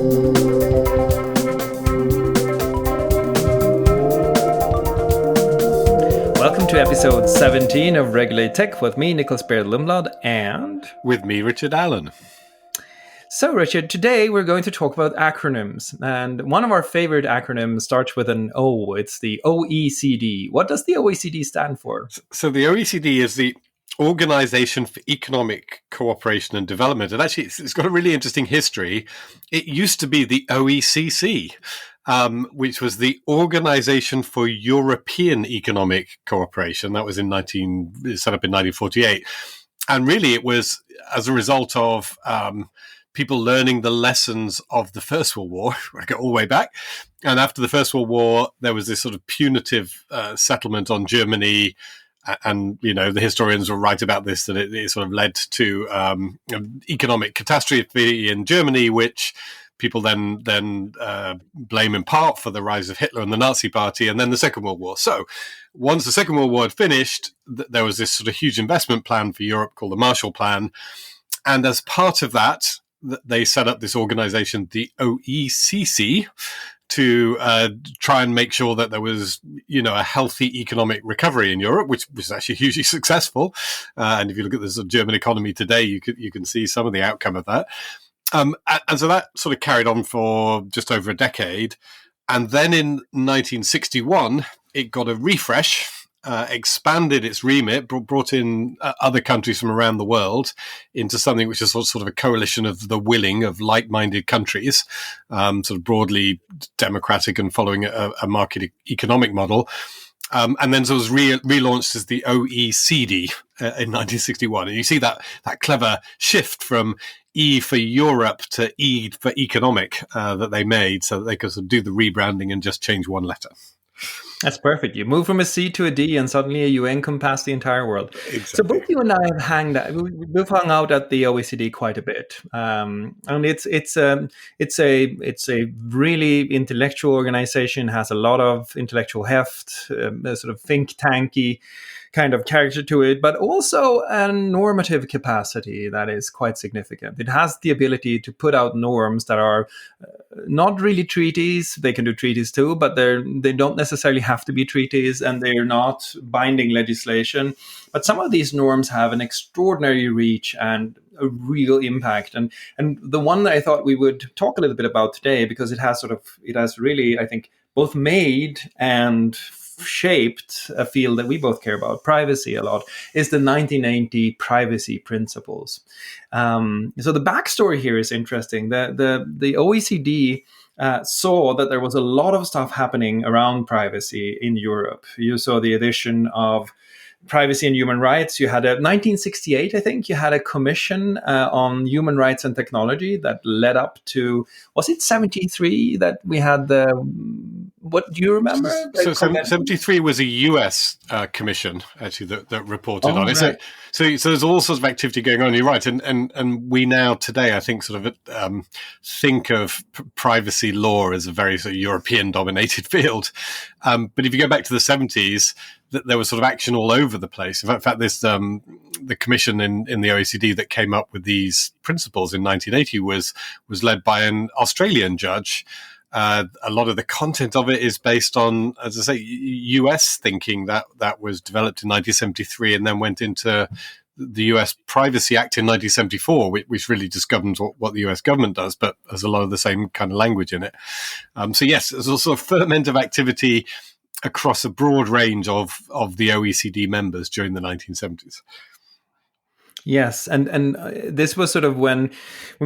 Welcome to episode 17 of Regulate Tech with me, Nicklas, Berild, Lundblad, and... with me, Richard Allan. So, Richard, today we're going to talk about acronyms. And one of our favorite acronyms starts with an O. It's the OECD. What does the OECD stand for? So the OECD is the Organization for Economic Cooperation and Development. And actually, it's got a really interesting history. It used to be the OECD, which was the Organization for European Economic Cooperation. That was set up in 1948. And really, it was as a result of people learning the lessons of the First World War. I go all the way back. And after the First World War, there was this sort of punitive settlement on Germany. And, you know, the historians will write about this, that it sort of led to economic catastrophe in Germany, which people then blame in part for the rise of Hitler and the Nazi Party, and then the Second World War. So once the Second World War had finished, there was this sort of huge investment plan for Europe called the Marshall Plan. And as part of that, they set up this organization, the OECD, to try and make sure that there was, you know, a healthy economic recovery in Europe, which was actually hugely successful. And if you look at the sort of German economy today, you can see some of the outcome of that. And so that sort of carried on for just over a decade. And then in 1961, it got a refresh, expanded its remit, brought in other countries from around the world into something which is sort of a coalition of the willing, of like-minded countries, sort of broadly democratic and following a market economic model. And then so it was relaunched as the OECD in 1961. And you see that clever shift from E for Europe to E for economic that they made, so that they could sort of do the rebranding and just change one letter. That's perfect. You move from a C to a D, and suddenly you encompass the entire world. Exactly. So both you and I have we've hung out at the OECD quite a bit, and it's a really intellectual organization. Has a lot of intellectual heft, a sort of think tanky kind of character to it, but also a normative capacity that is quite significant. It has the ability to put out norms that are not really treaties. They can do treaties too, but they don't necessarily have to be treaties, and they're not binding legislation. But some of these norms have an extraordinary reach and a real impact. And the one that I thought we would talk a little bit about today, because it has really, I think, both made and shaped a field that we both care about, privacy, a lot, is the 1980 privacy principles. So the backstory here is interesting. The OECD saw that there was a lot of stuff happening around privacy in Europe. You saw the addition of privacy and human rights. You had 1968, I think, you had a commission on human rights and technology that led up to, was it 73 that we had what do you remember? So 73 was a US commission, actually, that reported on it. Right. So there's all sorts of activity going on. You're right. And we now today, I think, sort of think of privacy law as a very sort of European-dominated field. But if you go back to the 70s, there was sort of action all over the place. In fact, this the commission in the OECD that came up with these principles in 1980 was led by an Australian judge. A lot of the content of it is based on, as I say, US thinking that was developed in 1973 and then went into the US Privacy Act in 1974, which really just governs what the US government does, but has a lot of the same kind of language in it. So yes, there's also a ferment of activity across a broad range of the OECD members during the 1970s. Yes, and this was sort of when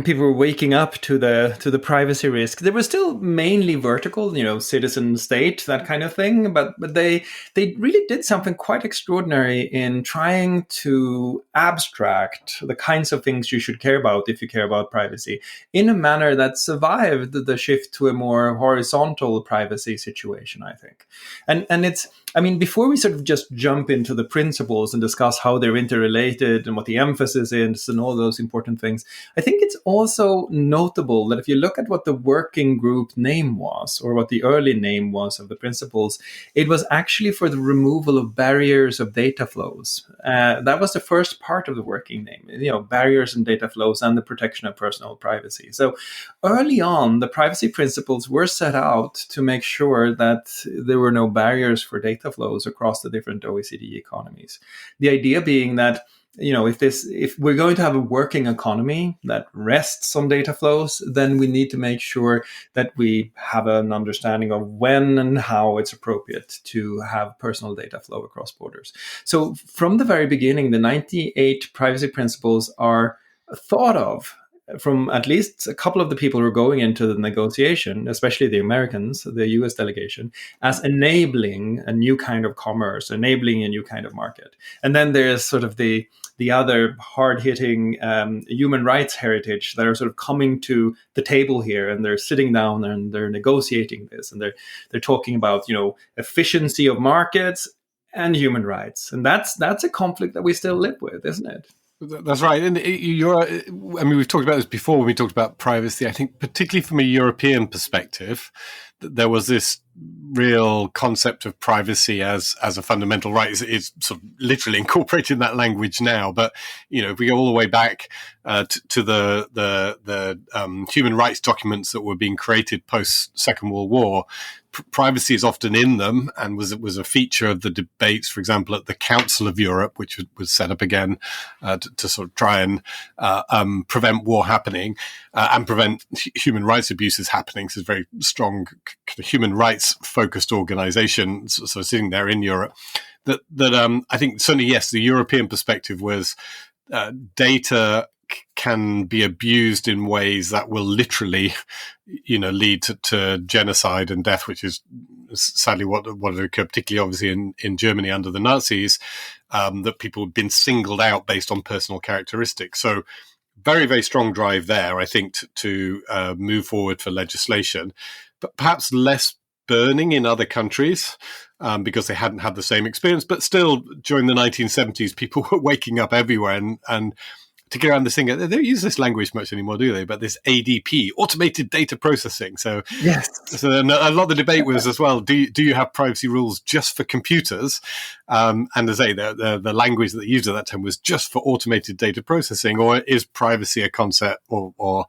people were waking up to the privacy risk. They were still mainly vertical, you know, citizen state, that kind of thing. But they really did something quite extraordinary in trying to abstract the kinds of things you should care about if you care about privacy in a manner that survived the shift to a more horizontal privacy situation, I think. And it's, I mean, before we sort of just jump into the principles and discuss how they're interrelated and what the emphasis is and all those important things. I think it's also notable that if you look at what the working group name was, or what the early name was of the principles, it was actually for the removal of barriers of data flows. That was the first part of the working name, barriers and data flows and the protection of personal privacy. So early on, the privacy principles were set out to make sure that there were no barriers for data flows across the different OECD economies. The idea being that if we're going to have a working economy that rests on data flows, then we need to make sure that we have an understanding of when and how it's appropriate to have personal data flow across borders. So from the very beginning, the 98 privacy principles are thought of from at least a couple of the people who are going into the negotiation, especially the Americans, the US delegation, as enabling a new kind of commerce, enabling a new kind of market. And then there's sort of the other hard-hitting human rights heritage that are sort of coming to the table here, and they're sitting down and they're negotiating this, and they're talking about efficiency of markets and human rights, and that's a conflict that we still live with, isn't it? That's right. And we've talked about this before when we talked about privacy. I think particularly from a European perspective, there was this real concept of privacy as a fundamental right. It's sort of literally incorporated in that language now. But, if we go all the way back to the human rights documents that were being created post Second World War, privacy is often in them, and was a feature of the debates, for example, at the Council of Europe, which was set up again to sort of try and prevent war happening and prevent human rights abuses happening. So it's a very strong kind of human rights focused organization, so sitting there in Europe. That I think certainly, yes, the European perspective was data can be abused in ways that will literally, lead to genocide and death, which is sadly what occurred, particularly obviously in Germany under the Nazis, that people have been singled out based on personal characteristics. So very, very strong drive there, I think, to move forward for legislation, but perhaps less burning in other countries because they hadn't had the same experience. But still, during the 1970s, people were waking up everywhere and to get around this thing. They don't use this language much anymore, do they? But this ADP, automated data processing. So, yes. So a lot of the debate was as well, do you have privacy rules just for computers? And as I say, the language that they used at that time was just for automated data processing, or is privacy a concept, or are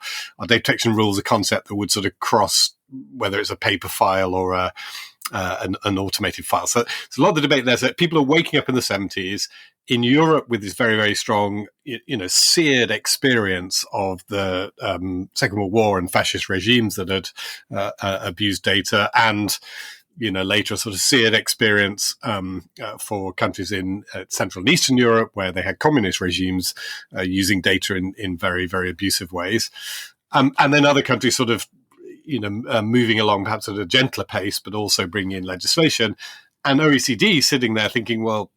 data protection rules a concept that would sort of cross whether it's a paper file or an automated file? So it's a lot of the debate there. So people are waking up in the 70s in Europe with this very, very strong, seared experience of the Second World War and fascist regimes that had abused data, and later a sort of seared experience for countries in Central and Eastern Europe where they had communist regimes using data in very, very abusive ways, and then other countries sort of moving along perhaps at a gentler pace, but also bringing in legislation, and OECD sitting there thinking, well,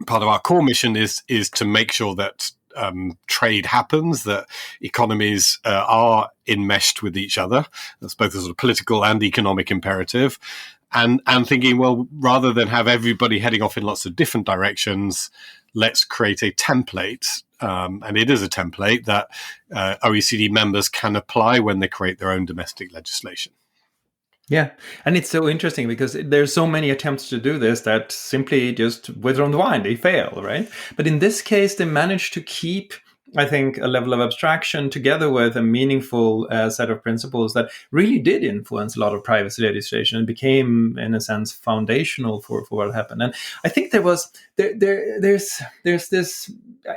part of our core mission is to make sure that trade happens, that economies are enmeshed with each other. That's both a sort of political and economic imperative. And thinking, well, rather than have everybody heading off in lots of different directions, let's create a template. And it is a template that OECD members can apply when they create their own domestic legislation. Yeah. And it's so interesting because there's so many attempts to do this that simply just wither on the vine, they fail, right? But in this case, they managed to keep, I think, a level of abstraction together with a meaningful set of principles that really did influence a lot of privacy legislation and became, in a sense, foundational for what happened. And I think there's this,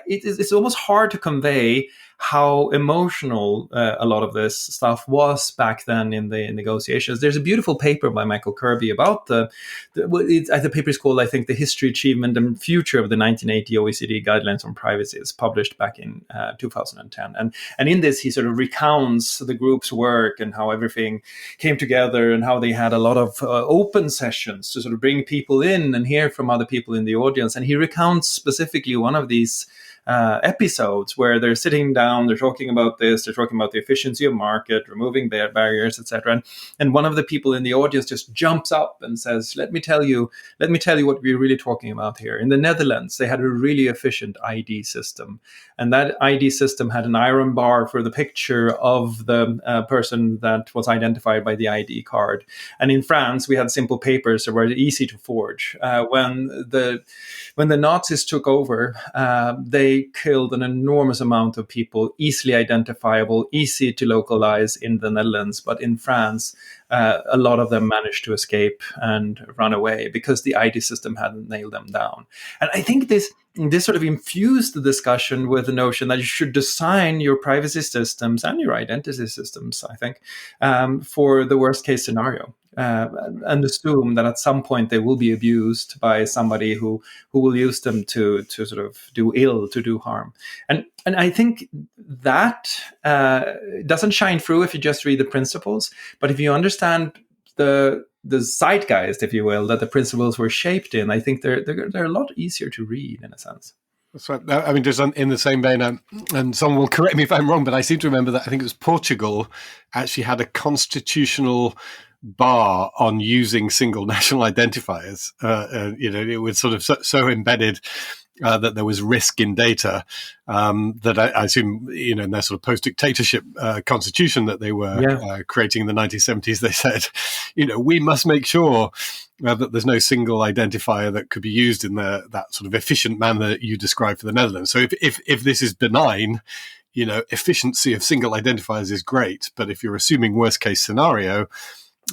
it's almost hard to convey how emotional a lot of this stuff was back then in the negotiations. There's a beautiful paper by Michael Kirby about the paper is called, I think, The History, Achievement and Future of the 1980 OECD Guidelines on Privacy. It's published back in 2010. And in this, he sort of recounts the group's work and how everything came together and how they had a lot of open sessions to sort of bring people in and hear from other people in the audience. And he recounts specifically one of these episodes where they're sitting down, they're talking about this, they're talking about the efficiency of market, removing barriers, etc. And one of the people in the audience just jumps up and says, let me tell you what we're really talking about here. In the Netherlands, they had a really efficient ID system. And that ID system had an iron bar for the picture of the person that was identified by the ID card. And in France, we had simple papers that were easy to forge. When the Nazis took over, they killed an enormous amount of people, easily identifiable, easy to localize in the Netherlands. But in France, a lot of them managed to escape and run away because the ID system hadn't nailed them down. And I think this sort of infused the discussion with the notion that you should design your privacy systems and your identity systems, I think, for the worst case scenario. And assume that at some point they will be abused by somebody who will use them to sort of do ill, to do harm. And I think that doesn't shine through if you just read the principles. But if you understand the zeitgeist, if you will, that the principles were shaped in, I think they're a lot easier to read in a sense. That's right. I mean, just in the same vein, and someone will correct me if I'm wrong, but I seem to remember that I think it was Portugal actually had a constitutional bar on using single national identifiers. It was sort of so embedded that there was risk in data that I assume, in their sort of post-dictatorship constitution that they were creating in the 1970s, they said, we must make sure that there's no single identifier that could be used in that sort of efficient manner that you described for the Netherlands. So if this is benign, efficiency of single identifiers is great. But if you're assuming worst case scenario,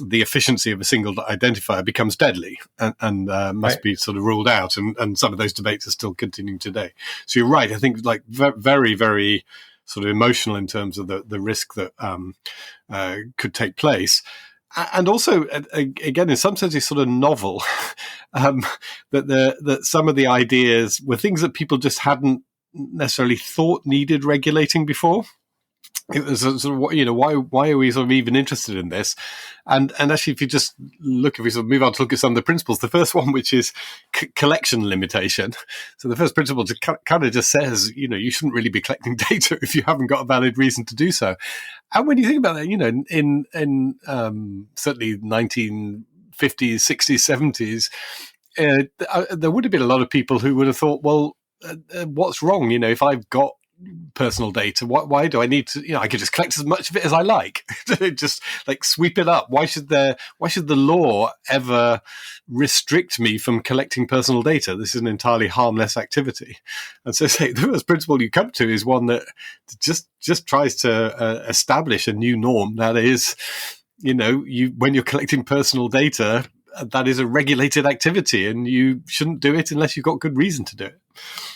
the efficiency of a single identifier becomes deadly and must be sort of ruled out. And some of those debates are still continuing today. So you're right. I think like very, very sort of emotional in terms of the risk that could take place. And also, again, in some sense, it's sort of novel that some of the ideas were things that people just hadn't necessarily thought needed regulating before. It was sort of, why are we sort of even interested in this? And actually, if we sort of move on to look at some of the principles, the first one, which is collection limitation. So the first principle kind of just says, you shouldn't really be collecting data if you haven't got a valid reason to do so. And when you think about that, in certainly 1950s, 60s, 70s, there would have been a lot of people who would have thought, well, what's wrong? If I've got personal data, why do I need to, I could just collect as much of it as I like, just like sweep it up. Why should the law ever restrict me from collecting personal data? This is an entirely harmless activity. And so the first principle you come to is one that just tries to establish a new norm. That is, when you're collecting personal data, that is a regulated activity and you shouldn't do it unless you've got good reason to do it.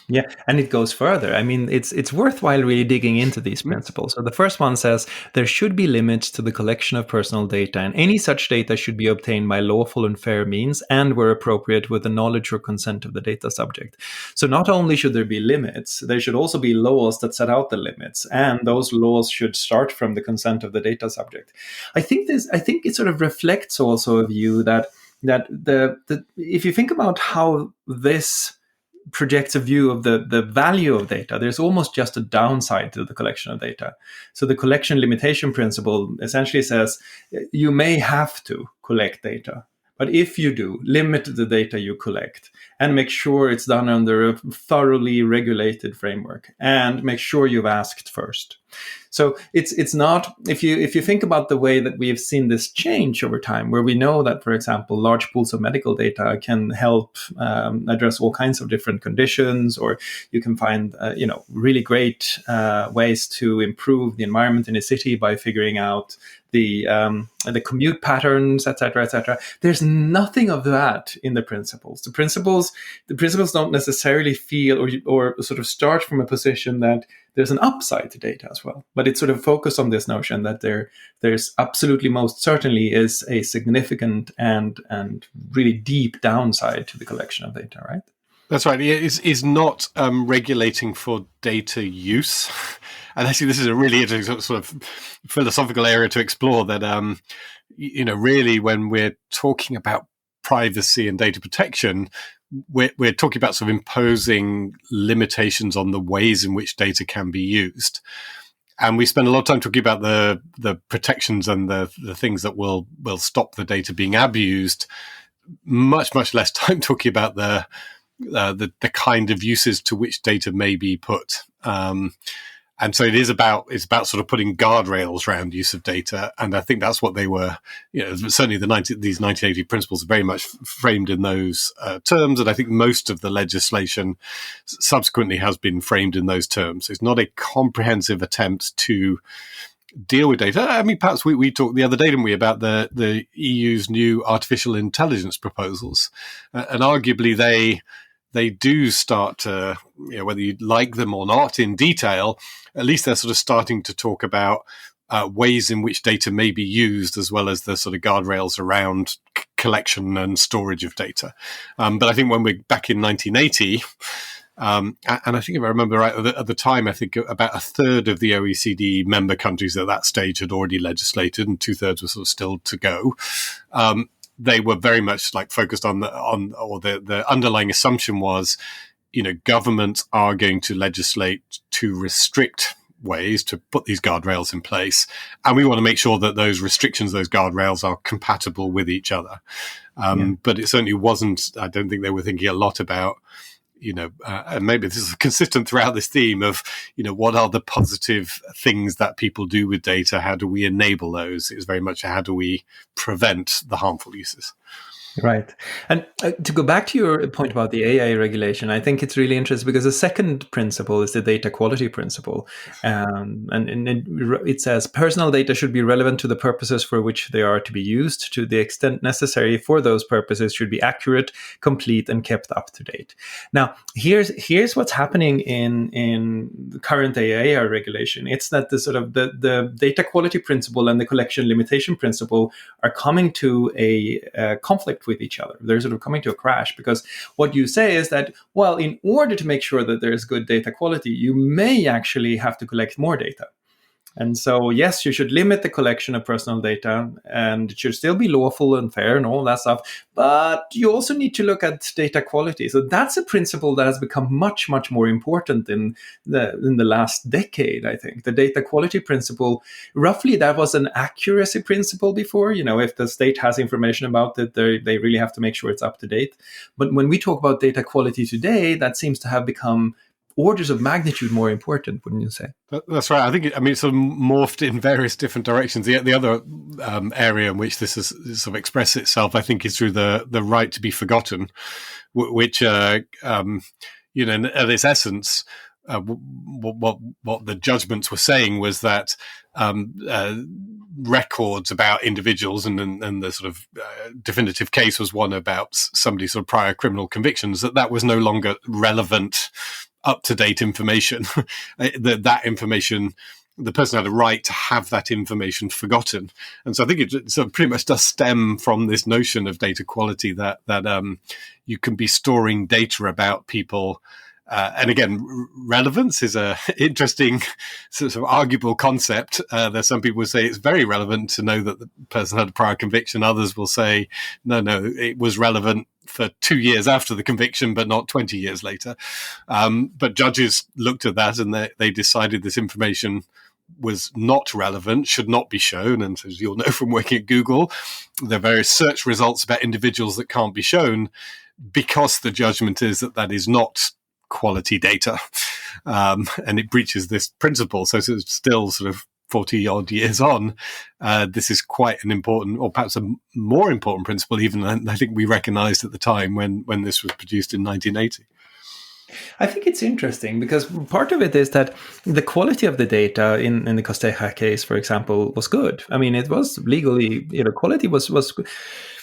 Yeah, and it goes further. I mean, it's worthwhile really digging into these principles. So the first one says there should be limits to the collection of personal data, and any such data should be obtained by lawful and fair means and, where appropriate, with the knowledge or consent of the data subject. So not only should there be limits, there should also be laws that set out the limits, and those laws should start from the consent of the data subject. I think it sort of reflects also a view that if you think about how this projects a view of the value of data, there's almost just a downside to the collection of data. So the collection limitation principle essentially says you may have to collect data, but if you do, limit the data you collect and make sure it's done under a thoroughly regulated framework and make sure you've asked first. So it's not, if you think about the way that we have seen this change over time, where we know that, for example, large pools of medical data can help address all kinds of different conditions, or you can find really great ways to improve the environment in a city by figuring out the commute patterns, etc., etc. There's nothing of that in the principles. The principles don't necessarily feel or sort of start from a position that there's an upside to data as well, but it's sort of focused on this notion that there's absolutely, most certainly, is a significant and really deep downside to the collection of data, right? That's right. It is not regulating for data use. And actually, this is a really interesting sort of philosophical area to explore, that, really, when we're talking about privacy and data protection, we're talking about sort of imposing limitations on the ways in which data can be used. And we spend a lot of time talking about the protections and the things that will stop the data being abused. Much less time talking about the kind of uses to which data may be put. And so it's about sort of putting guardrails around use of data. And I think that's what they were, certainly these 1980 principles are very much framed in those terms. And I think most of the legislation subsequently has been framed in those terms. It's not a comprehensive attempt to deal with data. I mean, perhaps we talked the other day, didn't we, about the EU's new artificial intelligence proposals. And arguably they do start to, whether you like them or not in detail, at least they're sort of starting to talk about ways in which data may be used, as well as the sort of guardrails around collection and storage of data. But I think when we're back in 1980, and I think if I remember right, at the time, I think about a third of the OECD member countries at that stage had already legislated, and 2/3 were sort of still to go. They were very much like focused on the underlying assumption was, governments are going to legislate to restrict ways to put these guardrails in place. And we want to make sure that those restrictions, those guardrails are compatible with each other. But it certainly wasn't, I don't think they were thinking a lot about, and maybe this is consistent throughout this theme of, what are the positive things that people do with data? How do we enable those? It's very much how do we prevent the harmful uses? Right. And to go back to your point about the AI regulation, I think it's really interesting because the second principle is the data quality principle. And it says personal data should be relevant to the purposes for which they are to be used, to the extent necessary for those purposes, should be accurate, complete, and kept up to date. Now, here's what's happening in the current AI regulation. It's that the data quality principle and the collection limitation principle are coming to a conflict with each other. They're sort of coming to a crash, because what you say is that, well, in order to make sure that there's good data quality, you may actually have to collect more data. And so, yes, you should limit the collection of personal data, and it should still be lawful and fair and all that stuff. But you also need to look at data quality. So that's a principle that has become much more important in the last decade, I think. The data quality principle, roughly, that was an accuracy principle before. If the state has information about it, they really have to make sure it's up to date. But when we talk about data quality today, that seems to have become orders of magnitude more important, wouldn't you say? That's right. I think it's sort of morphed in various different directions. The other area in which this has sort of expressed itself, I think, is through the right to be forgotten, which at its essence, what the judgments were saying was that records about individuals, and the sort of definitive case was one about somebody's sort of prior criminal convictions, that was no longer relevant, up-to-date information. that information, the person had a right to have that information forgotten. And so I think it sort of pretty much does stem from this notion of data quality, that you can be storing data about people. And again, relevance is a interesting sort of arguable concept. There's some people who say it's very relevant to know that the person had a prior conviction. Others will say, no, it was relevant for 2 years after the conviction, but not 20 years later. But judges looked at that and they decided this information was not relevant, should not be shown. And as you'll know from working at Google, there are various search results about individuals that can't be shown, because the judgment is that is not quality data. And it breaches this principle. So it's still sort of 40 odd years on, this is quite an important, or perhaps a more important principle even than I think we recognized at the time when this was produced in 1980. I think it's interesting because part of it is that the quality of the data in the Costeja case, for example, was good. I mean, it was legally, quality was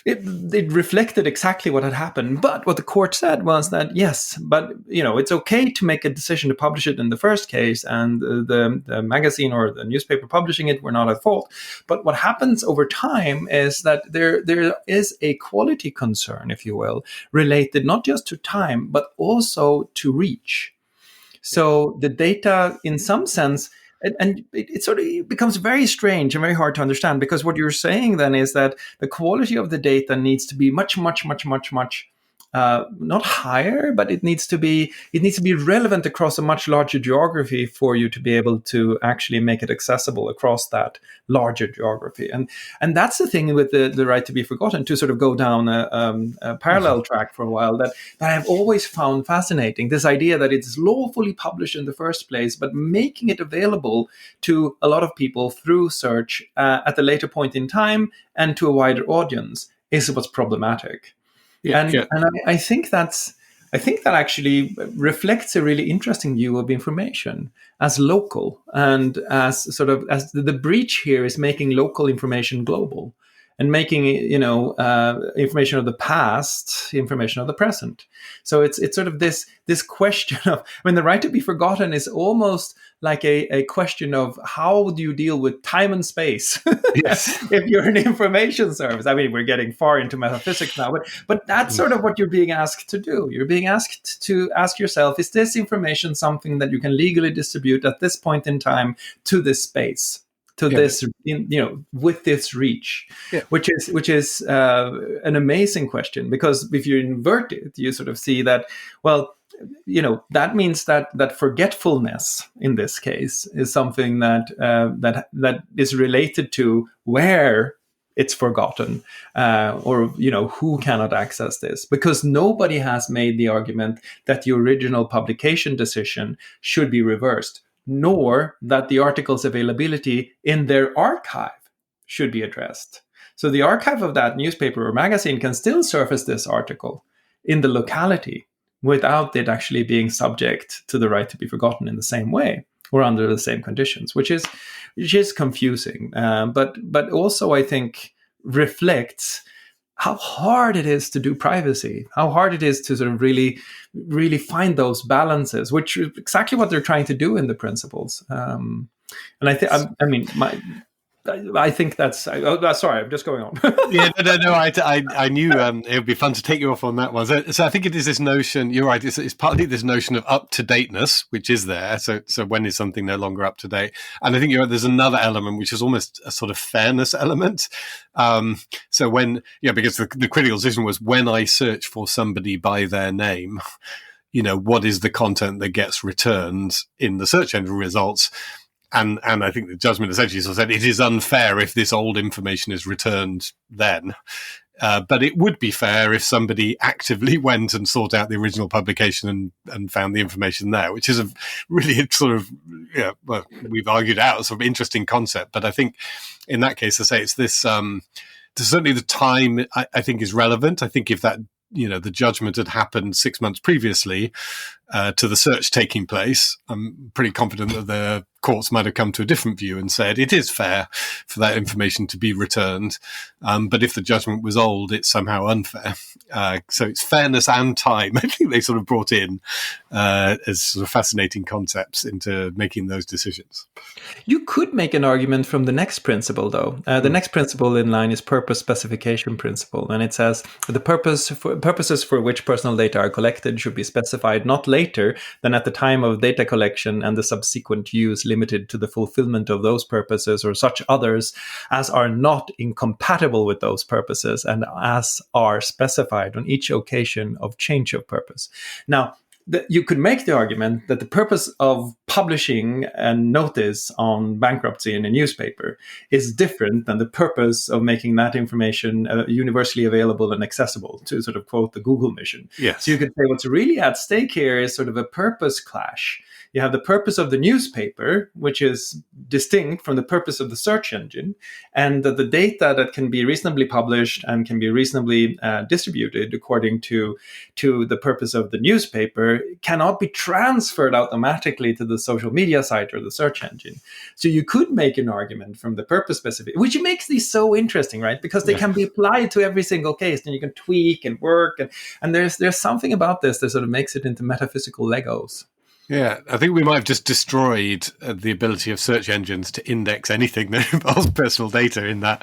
it reflected exactly what had happened. But what the court said was that, yes, but, it's okay to make a decision to publish it in the first case, and the magazine or the newspaper publishing it were not at fault. But what happens over time is that there is a quality concern, if you will, related not just to time, but also to reach. So the data, in some sense, and it sort of becomes very strange and very hard to understand, because what you're saying then is that the quality of the data needs to be much not higher, but it needs to be relevant across a much larger geography for you to be able to actually make it accessible across that larger geography. And that's the thing with the right to be forgotten, to sort of go down a parallel track for a while, that I've always found fascinating. This idea that it's lawfully published in the first place, but making it available to a lot of people through search at a later point in time and to a wider audience is what's problematic. And I think that actually reflects a really interesting view of information as local, and as sort of as the breach here is making local information global, and making information of the past information of the present. So it's sort of this question of, the right to be forgotten is almost like a question of how do you deal with time and space. Yes. If you're an information service. I mean, we're getting far into metaphysics now, but that's sort of what you're being asked to do. You're being asked to ask yourself, is this information something that you can legally distribute at this point in time to this space, to this, with this reach, which is an amazing question, because if you invert it, you sort of see that, well, that means that forgetfulness in this case is something that is related to where it's forgotten, or who cannot access this, because nobody has made the argument that the original publication decision should be reversed, nor that the article's availability in their archive should be addressed. So the archive of that newspaper or magazine can still surface this article in the locality without it actually being subject to the right to be forgotten in the same way or under the same conditions, which is confusing, but also I think reflects how hard it is to do privacy, how hard it is to sort of really, really find those balances, which is exactly what they're trying to do in the principles. And I think that's. Sorry, I'm just going on. No. I knew it would be fun to take you off on that one. So I think it is this notion. You're right. It's partly this notion of up to dateness, which is there. So when is something no longer up to date? And I think there's another element which is almost a sort of fairness element. So when because the critical decision was, when I search for somebody by their name, what is the content that gets returned in the search engine results? And I think the judgment essentially sort of said it is unfair if this old information is returned then. But it would be fair if somebody actively went and sought out the original publication and found the information there, which is a really sort of, we've argued out a sort of interesting concept. But I think in that case, I say it's this, certainly the time I think is relevant. I think if that, the judgment had happened 6 months previously to the search taking place, I'm pretty confident that the courts might have come to a different view and said it is fair for that information to be returned. But if the judgment was old, it's somehow unfair. So it's fairness and time. I think they sort of brought in as sort of fascinating concepts into making those decisions. You could make an argument from the next principle, though. The next principle in line is purpose specification principle. And it says the purposes for which personal data are collected should be specified not later than at the time of data collection and the subsequent use, limited to the fulfillment of those purposes or such others as are not incompatible with those purposes and as are specified on each occasion of change of purpose. Now, you could make the argument that the purpose of publishing a notice on bankruptcy in a newspaper is different than the purpose of making that information universally available and accessible, to sort of quote the Google mission. Yes. So you could say what's really at stake here is sort of a purpose clash. You have the purpose of the newspaper, which is distinct from the purpose of the search engine, and that the data that can be reasonably published and can be reasonably distributed according to the purpose of the newspaper cannot be transferred automatically to the social media site or the search engine. So you could make an argument from the purpose specific, which makes these so interesting, right? Because they can be applied to every single case, and you can tweak and work, and there's something about this that sort of makes it into metaphysical Legos. Yeah, I think we might have just destroyed the ability of search engines to index anything that involves personal data. In that,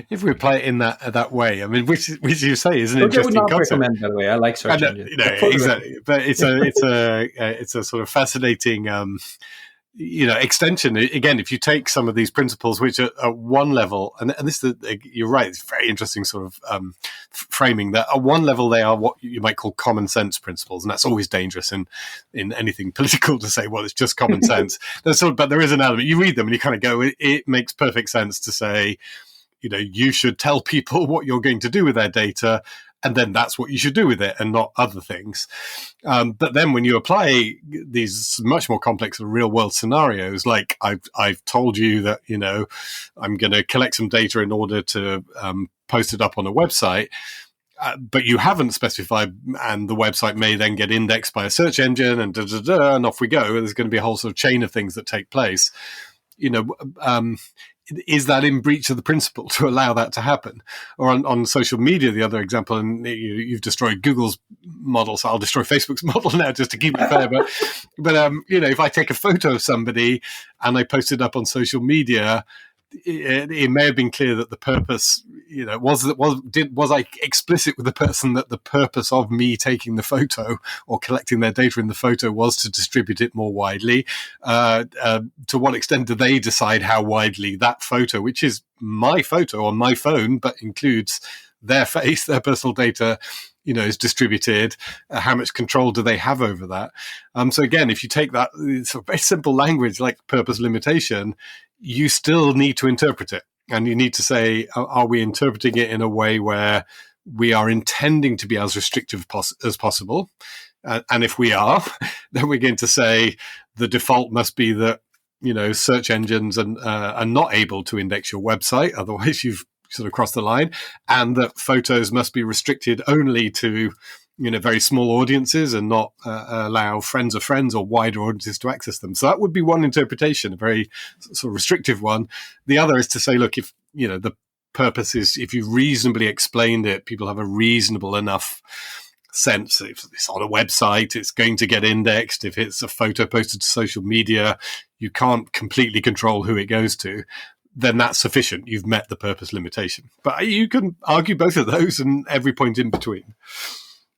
if we apply it in that way, I mean, which you say is an interesting concept. I would not recommend that way. I like search engines. Exactly, but it's a sort of fascinating extension again. If you take some of these principles, which are at one level, and this you're right, it's very interesting sort of framing that at one level they are what you might call common sense principles, and that's always dangerous in anything political to say, well, it's just common sense. But there is an element. You read them and you kind of go, it makes perfect sense to say, you should tell people what you're going to do with their data, and then that's what you should do with it and not other things. But then when you apply these much more complex real world scenarios, like I've told you that, I'm going to collect some data in order to post it up on a website, but you haven't specified, and the website may then get indexed by a search engine and and off we go. There's going to be a whole sort of chain of things that take place. Is that in breach of the principle to allow that to happen? Or on social media, the other example, and you've destroyed Google's model, so I'll destroy Facebook's model now just to keep it fair. But if I take a photo of somebody and I post it up on social media, it may have been clear that the purpose, was I explicit with the person that the purpose of me taking the photo or collecting their data in the photo was to distribute it more widely? To what extent do they decide how widely that photo, which is my photo on my phone, but includes their face, their personal data, is distributed? How much control do they have over that? So again, if you take that sort of very simple language like purpose limitation, you still need to interpret it. And you need to say, are we interpreting it in a way where we are intending to be as restrictive as possible? And if we are, then we're going to say the default must be that, search engines are not able to index your website. Otherwise, you've sort of crossed the line. And that photos must be restricted only to very small audiences and not allow friends of friends or wider audiences to access them. So that would be one interpretation, a very sort of restrictive one. The other is to say, look, if, the purpose is, if you reasonably explained it, people have a reasonable enough sense. If it's on a website, it's going to get indexed. If it's a photo posted to social media, you can't completely control who it goes to. Then that's sufficient. You've met the purpose limitation. But you can argue both of those and every point in between.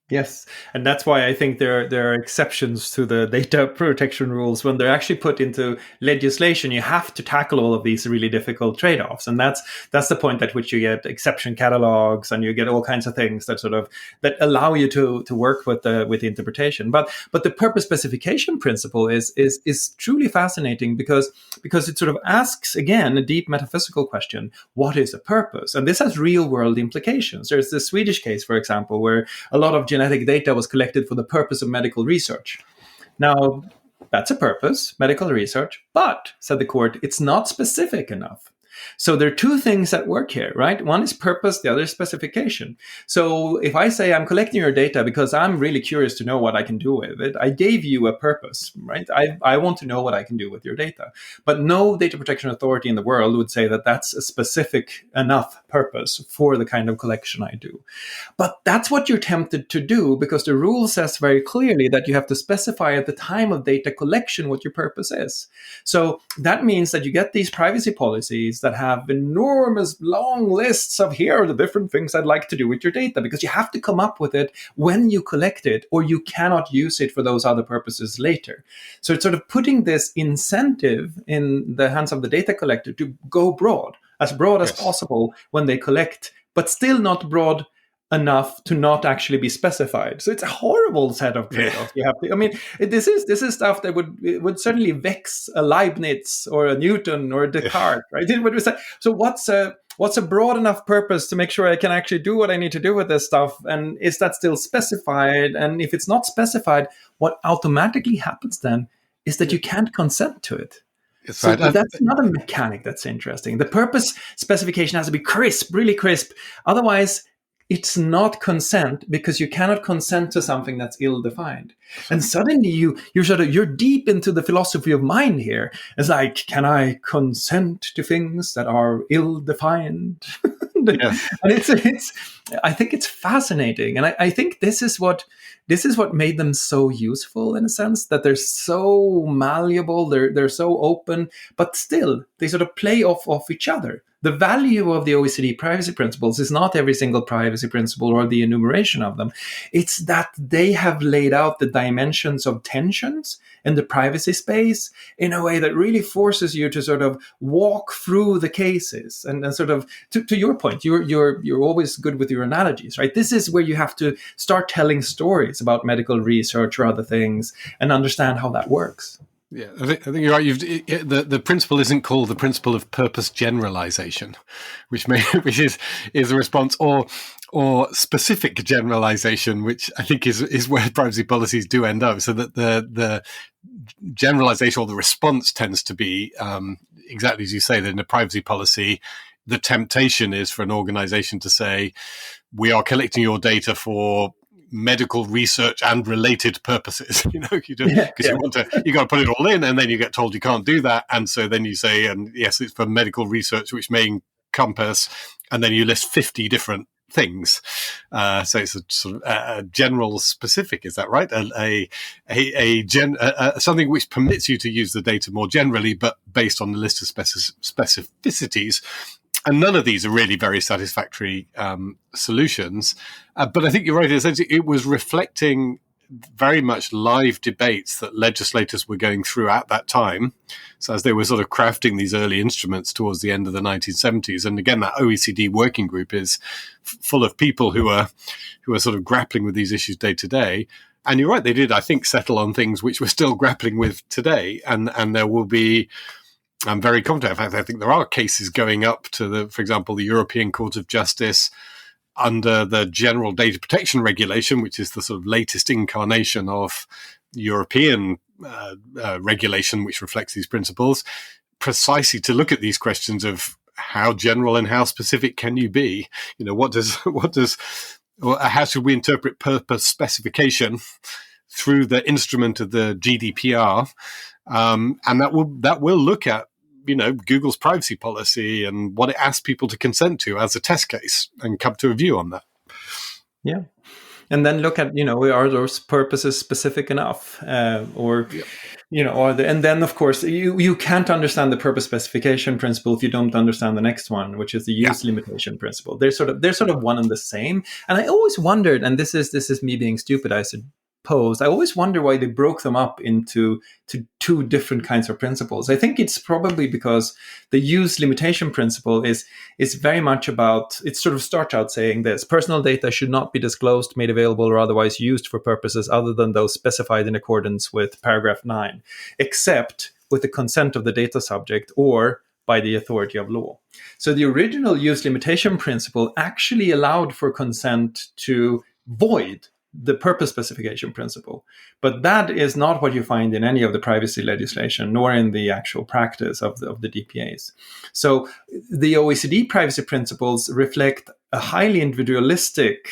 Yes, and that's why I think there are exceptions to the data protection rules. When they're actually put into legislation, you have to tackle all of these really difficult trade-offs, and that's the point at which you get exception catalogs and you get all kinds of things that that allow you to work with the interpretation. But the purpose specification principle is truly fascinating because it sort of asks again a deep metaphysical question: what is a purpose? And this has real world implications. There's the Swedish case, for example, where a lot of genetic data was collected for the purpose of medical research. Now, that's a purpose, medical research, but, said the court, it's not specific enough. So there are two things that work here, right? One is purpose, the other is specification. So if I say I'm collecting your data because I'm really curious to know what I can do with it, I gave you a purpose, right? I want to know what I can do with your data. But no data protection authority in the world would say that that's a specific enough purpose for the kind of collection I do. But that's what you're tempted to do because the rule says very clearly that you have to specify at the time of data collection what your purpose is. So that means that you get these privacy policies that have enormous long lists of here are the different things I'd like to do with your data, because you have to come up with it when you collect it, or you cannot use it for those other purposes later. So it's sort of putting this incentive in the hands of the data collector to go broad as possible when they collect, but still not broad enough to not actually be specified. So it's a horrible set of trade-offs you have to. I mean, this is stuff that would certainly vex a Leibniz or a Newton or a Descartes, right? So what's a broad enough purpose to make sure I can actually do what I need to do with this stuff? And is that still specified? And if it's not specified, what automatically happens then is that you can't consent to it. So right. That's another mechanic that's interesting. The purpose specification has to be crisp, really crisp. Otherwise, it's not consent, because you cannot consent to something that's ill-defined. And suddenly you're deep into the philosophy of mind here. It's like, can I consent to things that are ill-defined? Yes. And it's I think it's fascinating. And I think this is what made them so useful, in a sense, that they're so malleable, they're so open, but still they sort of play off each other. the value of the OECD privacy principles is not every single privacy principle or the enumeration of them. It's that they have laid out the dimensions of tensions in the privacy space in a way that really forces you to sort of walk through the cases and sort of, to your point, you're always good with your analogies, right? This is where you have to start telling stories about medical research or other things and understand how that works. Yeah, I think you're right. The principle isn't called the principle of purpose generalization, which is a response, or specific generalization, which I think is where privacy policies do end up. So that the generalization or the response tends to be exactly as you say, that in a privacy policy, the temptation is for an organization to say, we are collecting your data for medical research and related purposes, you got to put it all in, and then you get told you can't do that, and so then you say, and yes, it's for medical research, which may encompass, and then you list 50 different things. So it's a sort of a general specific, is that right? Something which permits you to use the data more generally, but based on the list of specificities. And none of these are really very satisfactory solutions. But I think you're right. Essentially, it was reflecting very much live debates that legislators were going through at that time. So as they were sort of crafting these early instruments towards the end of the 1970s. And again, that OECD working group is full of people who are sort of grappling with these issues day to day. And you're right, they did, I think, settle on things which we're still grappling with today. And there will be, I'm very confident. In fact, I think there are cases going up to for example, the European Court of Justice under the General Data Protection Regulation, which is the sort of latest incarnation of European regulation, which reflects these principles, precisely to look at these questions of how general and how specific can you be? How should we interpret purpose specification through the instrument of the GDPR? And that will look at, Google's privacy policy and what it asks people to consent to as a test case, and come to a view on that. Yeah. And then look at, are those purposes specific enough? And then of course you can't understand the purpose specification principle if you don't understand the next one, which is the use limitation principle. They're sort of one and the same. And I always wondered, and this is me being stupid, I suppose, I always wonder why they broke them up into two different kinds of principles. I think it's probably because the use limitation principle is very much about, it sort of starts out saying this: personal data should not be disclosed, made available, or otherwise used for purposes other than those specified in accordance with paragraph 9, except with the consent of the data subject or by the authority of law. So the original use limitation principle actually allowed for consent to void the purpose specification principle. But that is not what you find in any of the privacy legislation, nor in the actual practice of the DPAs. So the OECD privacy principles reflect a highly individualistic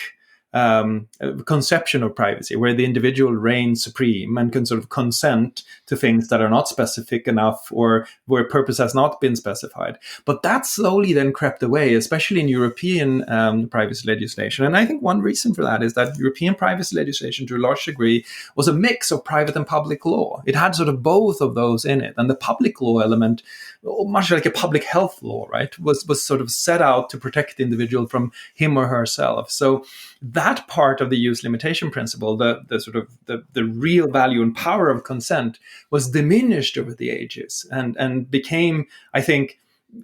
conception of privacy, where the individual reigns supreme and can sort of consent to things that are not specific enough or where purpose has not been specified. But that slowly then crept away, especially in European privacy legislation. And I think one reason for that is that European privacy legislation, to a large degree, was a mix of private and public law. It had sort of both of those in it. And the public law element, much like a public health law, right, was sort of set out to protect the individual from him or herself. So that part of the use limitation principle, the real value and power of consent, was diminished over the ages and became, I think,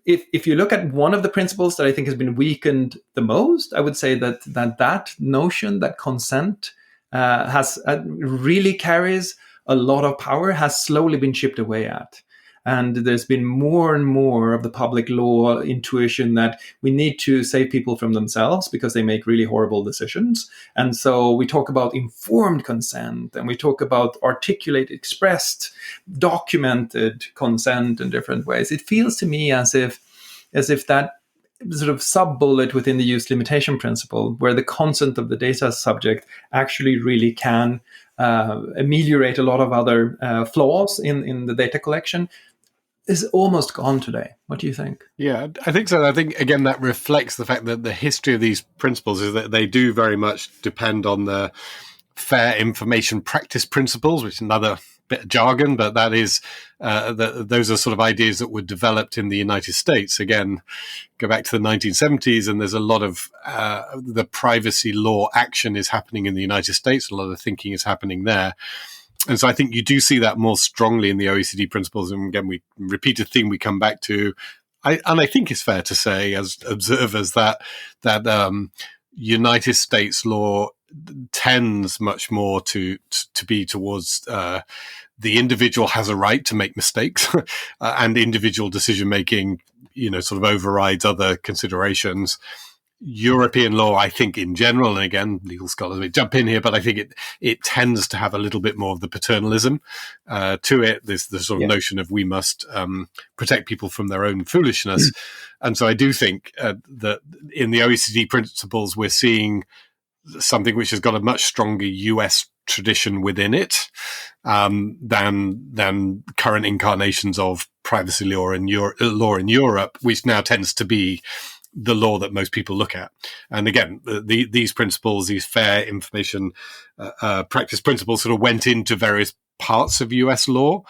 if you look at one of the principles that I think has been weakened the most, I would say that notion that consent really carries a lot of power has slowly been chipped away at. And there's been more and more of the public law intuition that we need to save people from themselves because they make really horrible decisions. And so we talk about informed consent, and we talk about articulated, expressed, documented consent in different ways. It feels to me as if that sort of sub-bullet within the use limitation principle, where the consent of the data subject actually really can ameliorate a lot of other flaws in the data collection, is almost gone today. What do you think? Yeah, I think so. I think, again, that reflects the fact that the history of these principles is that they do very much depend on the fair information practice principles, which is another bit of jargon, but that is those are sort of ideas that were developed in the United States. Again, go back to the 1970s, and there's a lot of the privacy law action is happening in the United States. A lot of the thinking is happening there. And so I think you do see that more strongly in the OECD principles. And again, we repeat a theme we come back to. I think it's fair to say, as observers, that United States law tends much more to be towards the individual has a right to make mistakes, and individual decision making, sort of overrides other considerations. European law, I think, in general, and again, legal scholars may jump in here, but I think it tends to have a little bit more of the paternalism to it. There's the sort of notion of we must protect people from their own foolishness. And so I do think that in the OECD principles, we're seeing something which has got a much stronger US tradition within it than current incarnations of privacy law in Europe, which now tends to be the law that most people look at. And again, these principles, these fair information practice principles, sort of went into various parts of US law.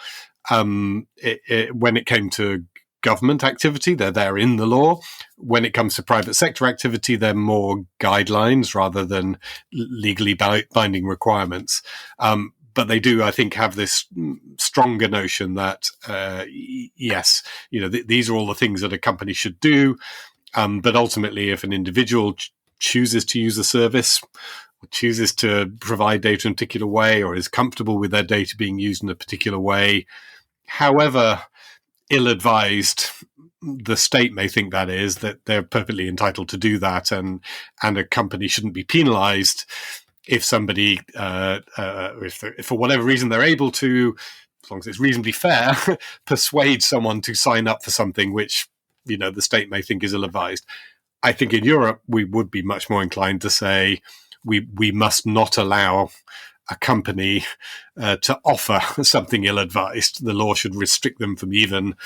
When it came to government activity, they're there in the law. When it comes to private sector activity, they're more guidelines rather than legally binding requirements. But they do, I think, have this stronger notion that, yes, these are all the things that a company should do. But ultimately, if an individual chooses to use a service, or chooses to provide data in a particular way, or is comfortable with their data being used in a particular way, however ill-advised the state may think that is, that they're perfectly entitled to do that, and a company shouldn't be penalized if somebody, if for whatever reason they're able to, as long as it's reasonably fair, persuade someone to sign up for something which the state may think is ill-advised. I think in Europe, we would be much more inclined to say we must not allow a company to offer something ill-advised. The law should restrict them from even,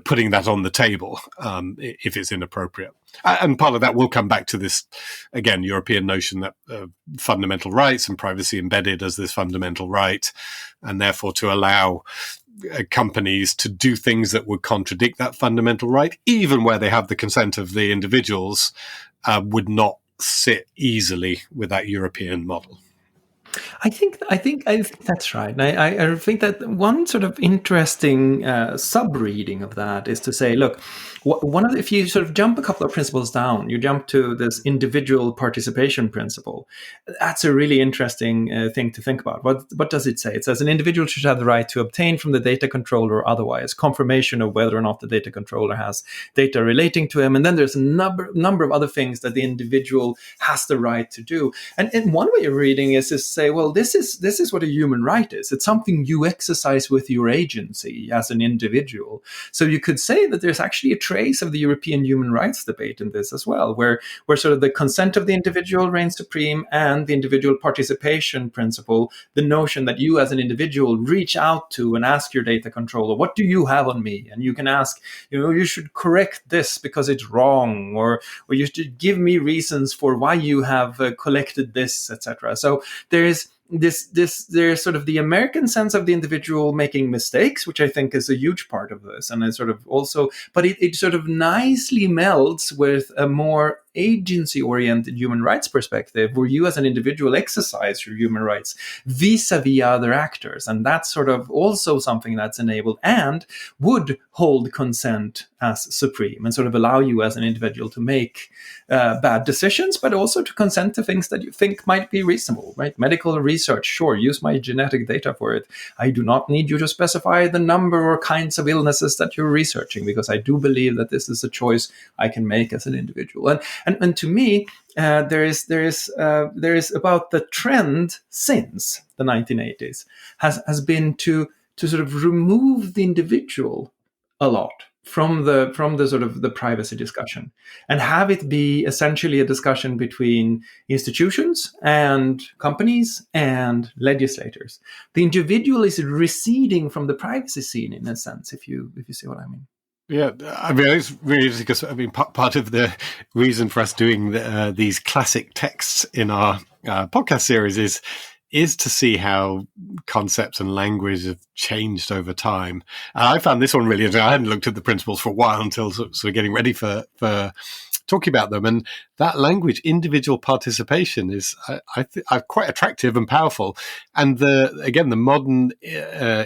putting that on the table if it's inappropriate. And part of that will come back to this, again, European notion that fundamental rights and privacy embedded as this fundamental right, and therefore to allow companies to do things that would contradict that fundamental right, even where they have the consent of the individuals, would not sit easily with that European model. I think that's right. And I think that one sort of interesting sub-reading of that is to say, look, if you sort of jump a couple of principles down, you jump to this individual participation principle. That's a really interesting thing to think about. What does it say? It says an individual should have the right to obtain from the data controller or otherwise confirmation of whether or not the data controller has data relating to him. And then there's a number of other things that the individual has the right to do. And one way of reading is to say, well, this is what a human right is. It's something you exercise with your agency as an individual. So you could say that there's actually a trace of the European human rights debate in this as well, where sort of the consent of the individual reigns supreme and the individual participation principle, the notion that you as an individual reach out to and ask your data controller, what do you have on me? And you can ask, you should correct this because it's wrong, or you should give me reasons for why you have collected this, etc. So there's sort of the American sense of the individual making mistakes, which I think is a huge part of this, and it's sort of also, but it sort of nicely melds with a more agency-oriented human rights perspective, where you as an individual exercise your human rights vis-a-vis other actors, and that's sort of also something that's enabled and would hold consent as supreme and sort of allow you as an individual to make bad decisions, but also to consent to things that you think might be reasonable, right? Medical research, sure, use my genetic data for it. I do not need you to specify the number or kinds of illnesses that you're researching, because I do believe that this is a choice I can make as an individual. And to me, there is about the trend since the 1980s has been to sort of remove the individual a lot from the sort of the privacy discussion, and have it be essentially a discussion between institutions and companies and legislators. The individual is receding from the privacy scene in a sense, if you see what I mean. Yeah, I mean, it's really interesting because part of the reason for us doing these classic texts in our podcast series is is to see how concepts and language have changed over time. I found this one really interesting. I hadn't looked at the principles for a while until sort of getting ready for talking about them. And that language, individual participation, is I think quite attractive and powerful. And the modern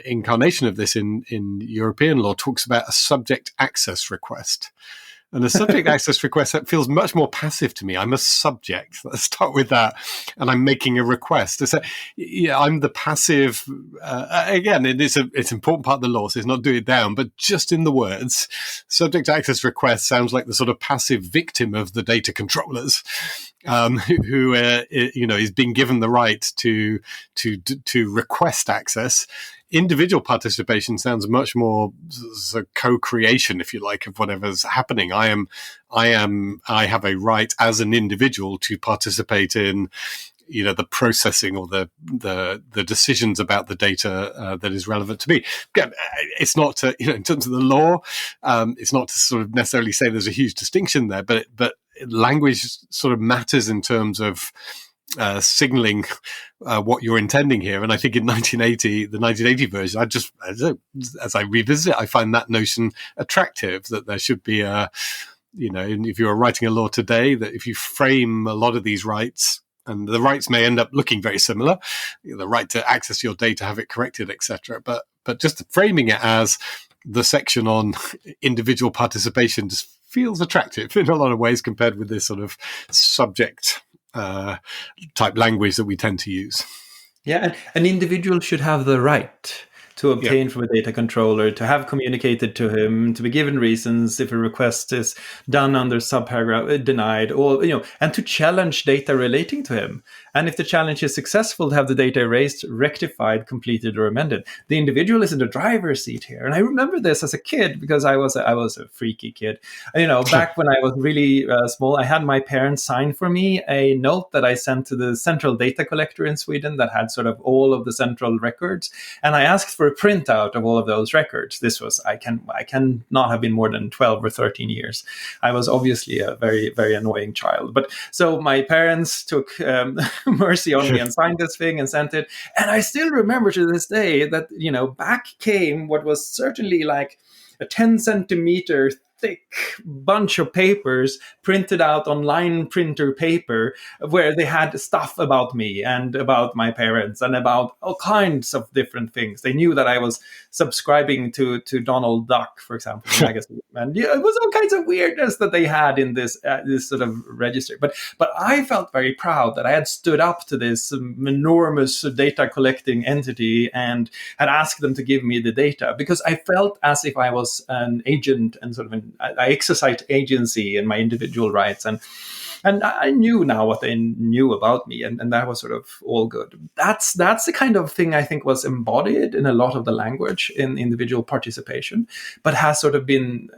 incarnation of this in European law talks about a subject access request. And a subject access request, that feels much more passive to me. I'm a subject. Let's start with that. And I'm making a request. So, I'm the passive. Again, it's an important part of the law, so it's not do it down. But just in the words, subject access request sounds like the sort of passive victim of the data controllers, who is being given the right to request access. Individual participation sounds much more co-creation, if you like, of whatever's happening. I have a right as an individual to participate in, the processing or the decisions about the data that is relevant to me. Again, it's not to, in terms of the law, it's not to sort of necessarily say there's a huge distinction there, but language sort of matters in terms of signaling what you're intending here. And I think in the 1980 version, as I revisit it, I find that notion attractive, that there should be if you're writing a law today, that if you frame a lot of these rights, and the rights may end up looking very similar, the right to access your data, have it corrected, etc. But just framing it as the section on individual participation just feels attractive in a lot of ways compared with this sort of subject type language that we tend to use. Yeah, and an individual should have the right to obtain from a data controller, to have communicated to him, to be given reasons if a request is done under subparagraph denied, or and to challenge data relating to him. And if the challenge is successful, to have the data erased, rectified, completed, or amended. The individual is in the driver's seat here. And I remember this as a kid because I was a freaky kid. Back when I was really small, I had my parents sign for me a note that I sent to the central data collector in Sweden that had sort of all of the central records. And I asked for a printout of all of those records. This was, I can not have been more than 12 or 13 years. I was obviously a very, very annoying child. But so my parents took mercy on me and signed this thing and sent it. And I still remember to this day that, back came what was certainly like a 10 centimeter thick bunch of papers printed out on line printer paper, where they had stuff about me and about my parents and about all kinds of different things. They knew that I was subscribing to Donald Duck, for example, the magazine, and it was all kinds of weirdness that they had in this sort of register. But I felt very proud that I had stood up to this enormous data collecting entity and had asked them to give me the data, because I felt as if I was an agent and sort of I exercised agency in my individual rights, and I knew now what they knew about me, and that was sort of all good. That's the kind of thing I think was embodied in a lot of the language in individual participation, but has sort of been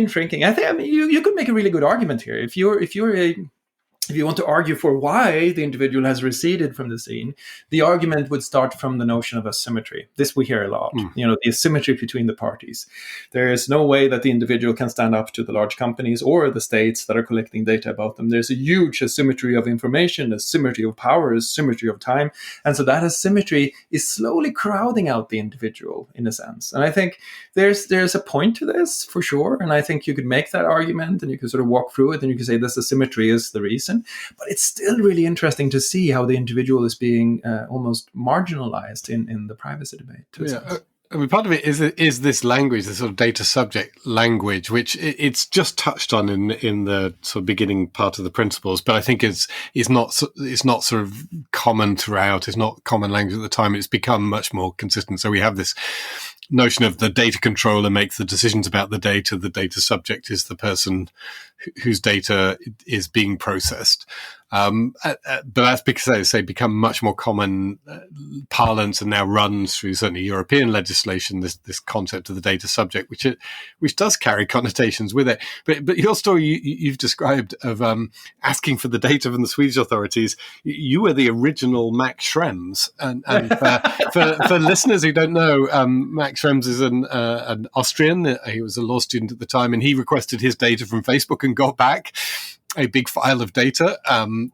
shrinking. I think you could make a really good argument here if you want to argue for why the individual has receded from the scene. The argument would start from the notion of asymmetry. This we hear a lot, the asymmetry between the parties. There is no way that the individual can stand up to the large companies or the states that are collecting data about them. There's a huge asymmetry of information, asymmetry of power, asymmetry of time. And so that asymmetry is slowly crowding out the individual in a sense. And I think there's a point to this for sure. And I think you could make that argument and you can sort of walk through it and you can say this asymmetry is the reason. But it's still really interesting to see how the individual is being almost marginalized in the privacy debate. I mean, part of it is this language, the sort of data subject language, which it's just touched on in the sort of beginning part of the principles, but I think it's not sort of common throughout. It's not common language at the time. It's become much more consistent. So we have this notion of the data controller makes the decisions about the data. The data subject is the person whose data is being processed. But that's because, as I say, become much more common parlance and now runs through certainly European legislation, this concept of the data subject, which does carry connotations with it. But your story you've described of asking for the data from the Swedish authorities, you were the original Max Schrems. And for listeners who don't know, Max Schrems is an Austrian. He was a law student at the time, and he requested his data from Facebook and got back a big file of data,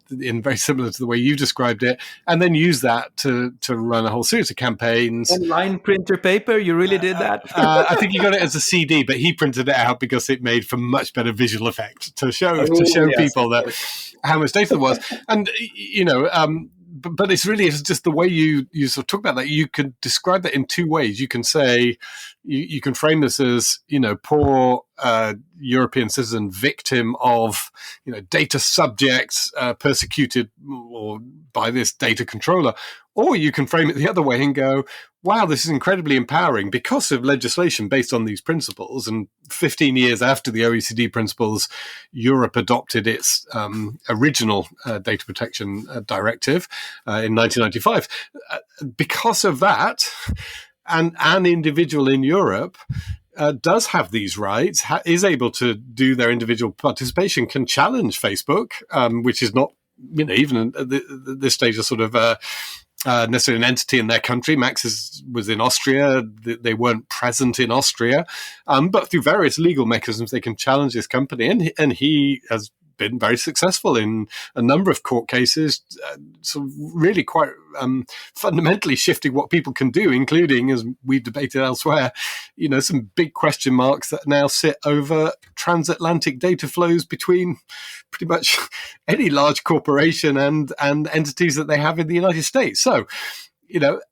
in very similar to the way you described it, and then use that to run a whole series of campaigns. And line printer paper, you really did that? I think he got it as a CD, but he printed it out because it made for much better visual effect to show yes, people that how much data there was. And but it's just the way you sort of talk about that. You can describe that in two ways. You can say you can frame this as poor European citizen victim of data subjects persecuted or by this data controller, or you can frame it the other way and go, wow, this is incredibly empowering because of legislation based on these principles. And 15 years after the OECD principles, Europe adopted its original data protection directive in 1995. Because of that, an individual in Europe does have these rights, is able to do their individual participation, can challenge Facebook, which is not, even at this stage, a sort of necessarily an entity in their country. Max was in Austria. They weren't present in Austria. But through various legal mechanisms, they can challenge this company. And he has been very successful in a number of court cases, sort of really quite fundamentally shifting what people can do, including, as we've debated elsewhere, some big question marks that now sit over transatlantic data flows between pretty much any large corporation and entities that they have in the United States. So,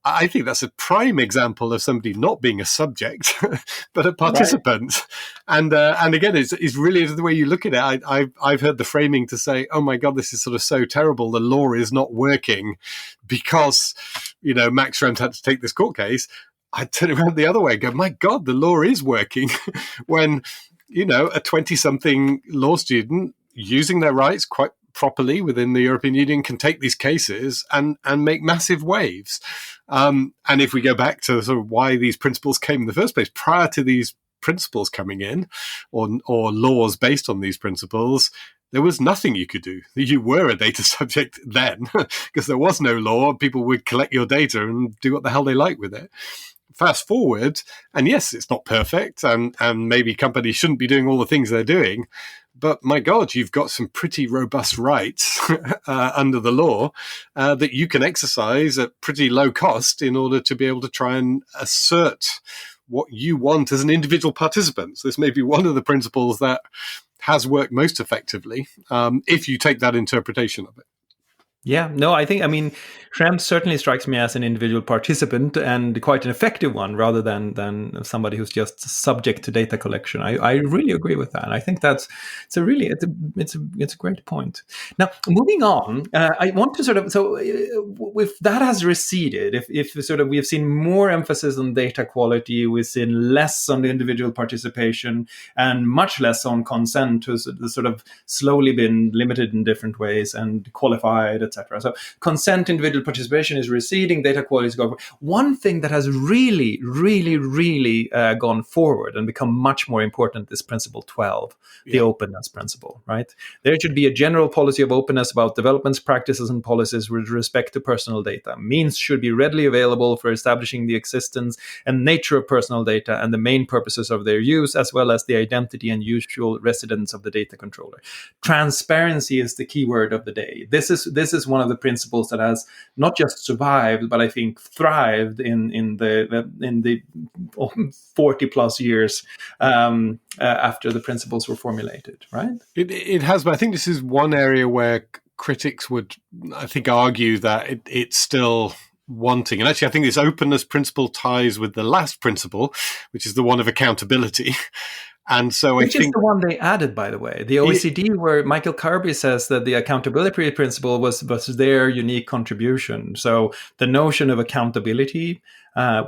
I think that's a prime example of somebody not being a subject, but a participant. Right. And again, it's really the way you look at it. I've heard the framing to say, oh my God, this is sort of so terrible. The law is not working because, Max Schrems had to take this court case. I turn around the other way and go, my God, the law is working when, a 20-something law student using their rights quite properly within the European Union can take these cases and make massive waves. And if we go back to sort of why these principles came in the first place, prior to these principles coming in, or laws based on these principles, there was nothing you could do. You were a data subject then because there was no law. People would collect your data and do what the hell they like with it. Fast forward, and yes, it's not perfect, and maybe companies shouldn't be doing all the things they're doing, but my God, you've got some pretty robust rights under the law that you can exercise at pretty low cost in order to be able to try and assert what you want as an individual participant. So this may be one of the principles that has worked most effectively if you take that interpretation of it. Yeah, no, I mean, Schrems certainly strikes me as an individual participant and quite an effective one rather than somebody who's just subject to data collection. I really agree with that. And I think it's a great point. Now, moving on, I want to if that has receded, if sort of we've seen more emphasis on data quality, we've seen less on the individual participation and much less on consent, who's sort of slowly been limited in different ways and qualified, etc. So consent, individual participation is receding, data quality is going forward. One thing that has really, really, really gone forward and become much more important is Principle 12, the openness principle, right? There should be a general policy of openness about developments, practices, and policies with respect to personal data. Means should be readily available for establishing the existence and nature of personal data and the main purposes of their use, as well as the identity and usual residence of the data controller. Transparency is the key word of the day. This is one of the principles that has not just survived, but I think thrived in the 40 plus years after the principles were formulated, right? It has, but I think this is one area where critics would, I think, argue that it's still wanting. And actually, I think this openness principle ties with the last principle, which is the one of accountability. And so Which is the one they added, by the way. The OECD, where Michael Kirby says that the accountability principle was their unique contribution. So the notion of accountability,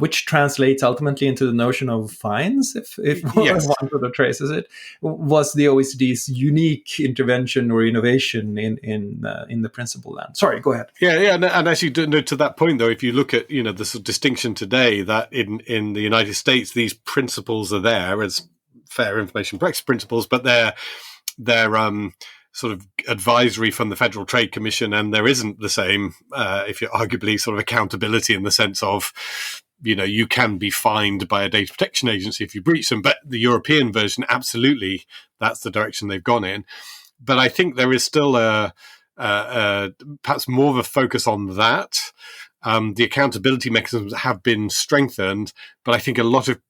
which translates ultimately into the notion of fines, if one sort of traces it, was the OECD's unique intervention or innovation in the principle land. Sorry, go ahead. Yeah, and actually, to that point, though, if you look at the sort of distinction today that in the United States, these principles are there as fair information practice principles, but they're sort of advisory from the Federal Trade Commission, and there isn't the same, if you're arguably sort of accountability in the sense of, you can be fined by a data protection agency if you breach them. But the European version, absolutely, that's the direction they've gone in. But I think there is still perhaps more of a focus on that. The accountability mechanisms have been strengthened, but I think a lot of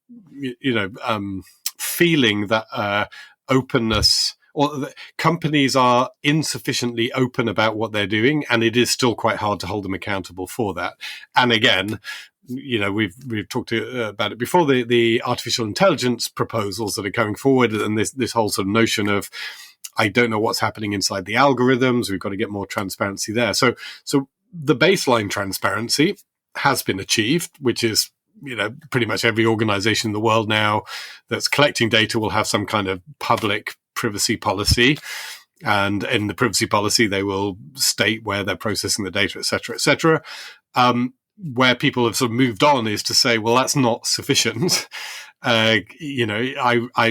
feeling that openness, or companies are insufficiently open about what they're doing, and it is still quite hard to hold them accountable for that. And again, we've talked about it before, the artificial intelligence proposals that are coming forward, and this whole sort of notion of, I don't know what's happening inside the algorithms. We've got to get more transparency there. So the baseline transparency has been achieved, which is, pretty much every organization in the world now that's collecting data will have some kind of public privacy policy. And in the privacy policy, they will state where they're processing the data, et cetera, et cetera. Where people have sort of moved on is to say, well, that's not sufficient. I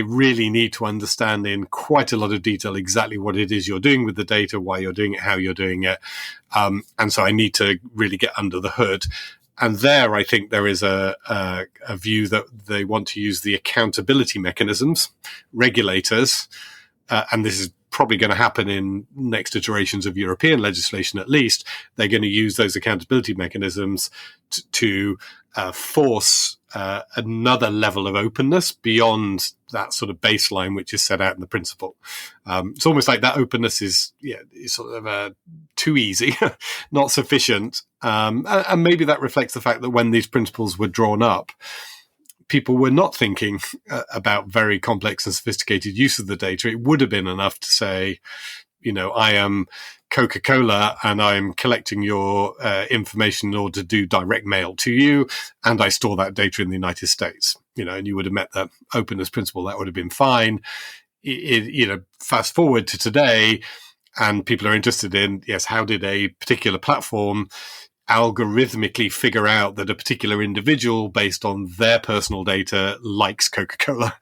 really need to understand in quite a lot of detail exactly what it is you're doing with the data, why you're doing it, how you're doing it. And so I need to really get under the hood. And there, I think there is a view that they want to use the accountability mechanisms, regulators, and this is probably going to happen in next iterations of European legislation at least. They're going to use those accountability mechanisms to force another level of openness beyond that sort of baseline which is set out in the principle. It's almost like that openness is sort of too easy, not sufficient. And maybe that reflects the fact that when these principles were drawn up, people were not thinking about very complex and sophisticated use of the data. It would have been enough to say, I am Coca-Cola and I'm collecting your information in order to do direct mail to you, and I store that data in the United States. And you would have met the openness principle. That would have been fine. Fast forward to today, and people are interested in, yes, how did a particular platform algorithmically figure out that a particular individual, based on their personal data, likes Coca-Cola,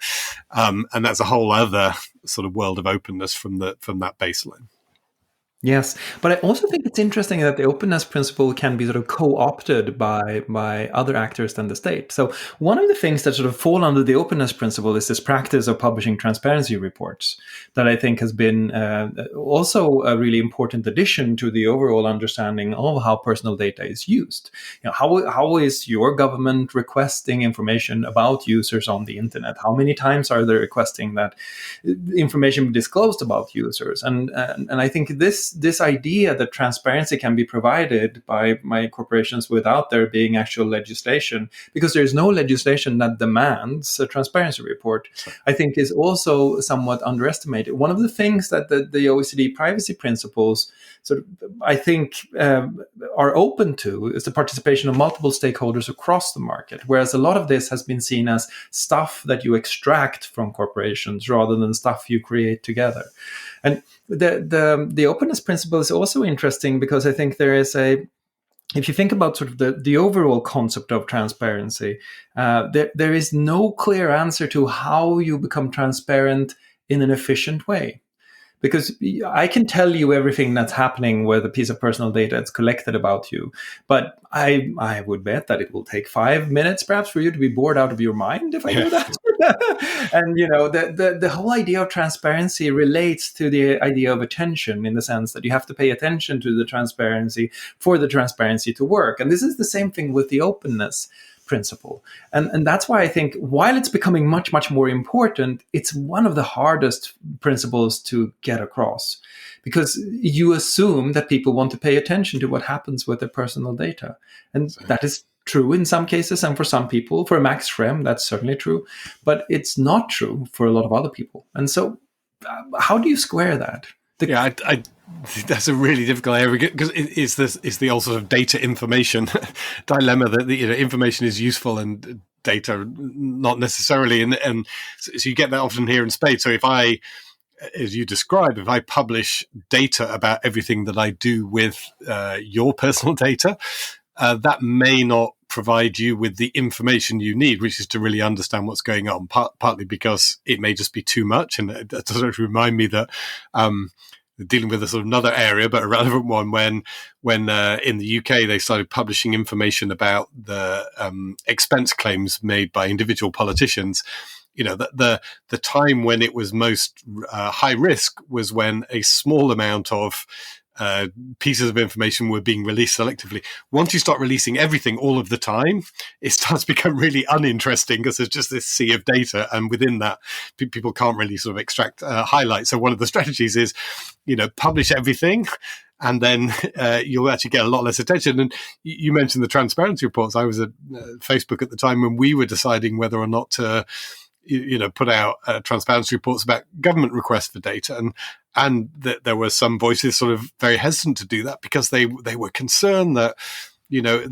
and that's a whole other sort of world of openness from that baseline. Yes, but I also think it's interesting that the openness principle can be sort of co-opted by other actors than the state. So one of the things that sort of fall under the openness principle is this practice of publishing transparency reports that I think has been also a really important addition to the overall understanding of how personal data is used. How is your government requesting information about users on the internet? How many times are they requesting that information be disclosed about users? And I think this idea that transparency can be provided by corporations without there being actual legislation, because there's no legislation that demands a transparency report, I think is also somewhat underestimated. One of the things that the OECD privacy principles sort of, I think, are open to is the participation of multiple stakeholders across the market, whereas a lot of this has been seen as stuff that you extract from corporations rather than stuff you create together. And the openness principle is also interesting because I think there is if you think about sort of the overall concept of transparency, there is no clear answer to how you become transparent in an efficient way. Because I can tell you everything that's happening with a piece of personal data that's collected about you, but I would bet that it will take 5 minutes perhaps for you to be bored out of your mind if I do that. And the whole idea of transparency relates to the idea of attention, in the sense that you have to pay attention to the transparency for the transparency to work. And this is the same thing with the openness principle. And that's why I think while it's becoming much, much more important, it's one of the hardest principles to get across, because you assume that people want to pay attention to what happens with their personal data. And that is true in some cases, and for some people, for Max Schremm, that's certainly true, but it's not true for a lot of other people. And so how do you square that? That's a really difficult area, because it's the old sort of data information dilemma that information is useful and data not necessarily, and so you get that often here in spades. So if I, as you describe, if I publish data about everything that I do with your personal data, that may not provide you with the information you need, which is to really understand what's going on, partly because it may just be too much. And that doesn't remind me that dealing with a sort of another area, but a relevant one, when in the UK they started publishing information about the expense claims made by individual politicians. the time when it was most high risk was when a small amount of pieces of information were being released selectively. Once you start releasing everything all of the time, it starts to become really uninteresting because there's just this sea of data, and within that, people can't really sort of extract highlights. So one of the strategies is, publish everything, and then you'll actually get a lot less attention. And you mentioned the transparency reports. I was at Facebook at the time when we were deciding whether or not to put out transparency reports about government requests for data, and that there were some voices sort of very hesitant to do that because they were concerned that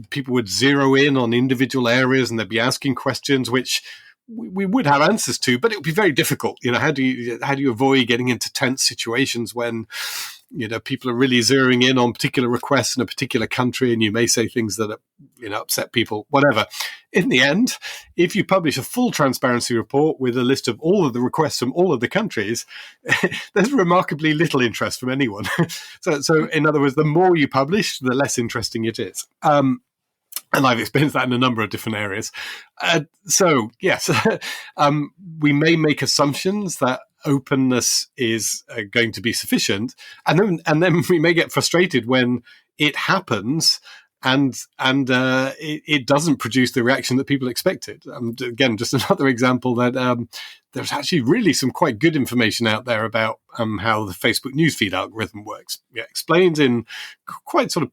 people would zero in on individual areas and they'd be asking questions which we would have answers to, but it would be very difficult. How do you avoid getting into tense situations when people are really zeroing in on particular requests in a particular country, and you may say things that upset people, whatever. In the end, if you publish a full transparency report with a list of all of the requests from all of the countries, there's remarkably little interest from anyone. So in other words, the more you publish, the less interesting it is. And I've experienced that in a number of different areas. So yes, we may make assumptions that openness is going to be sufficient, and then we may get frustrated when it happens and it doesn't produce the reaction that people expected. Again, just another example that there's actually really some quite good information out there about how the Facebook newsfeed algorithm works. It explains in quite sort of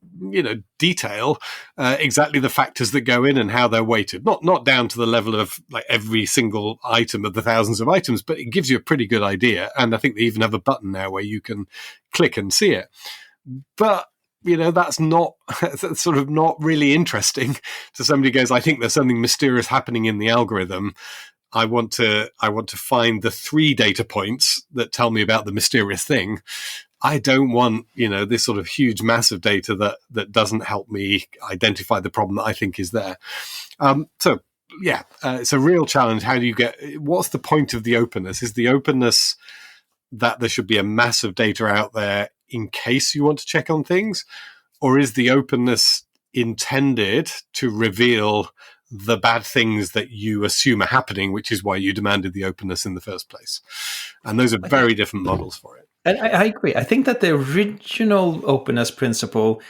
detail exactly the factors that go in and how they're weighted. Not down to the level of like every single item of the thousands of items, but it gives you a pretty good idea. And I think they even have a button now where you can click and see it. But that's sort of not really interesting to somebody who goes, I think there's something mysterious happening in the algorithm. I want to find the 3 data points that tell me about the mysterious thing. I don't want, this sort of huge mass of data that doesn't help me identify the problem that I think is there. So it's a real challenge. How do you what's the point of the openness? Is the openness that there should be a mass of data out there in case you want to check on things? Or is the openness intended to reveal the bad things that you assume are happening, which is why you demanded the openness in the first place? And those are very different models for it. And I agree. I think that the original openness principle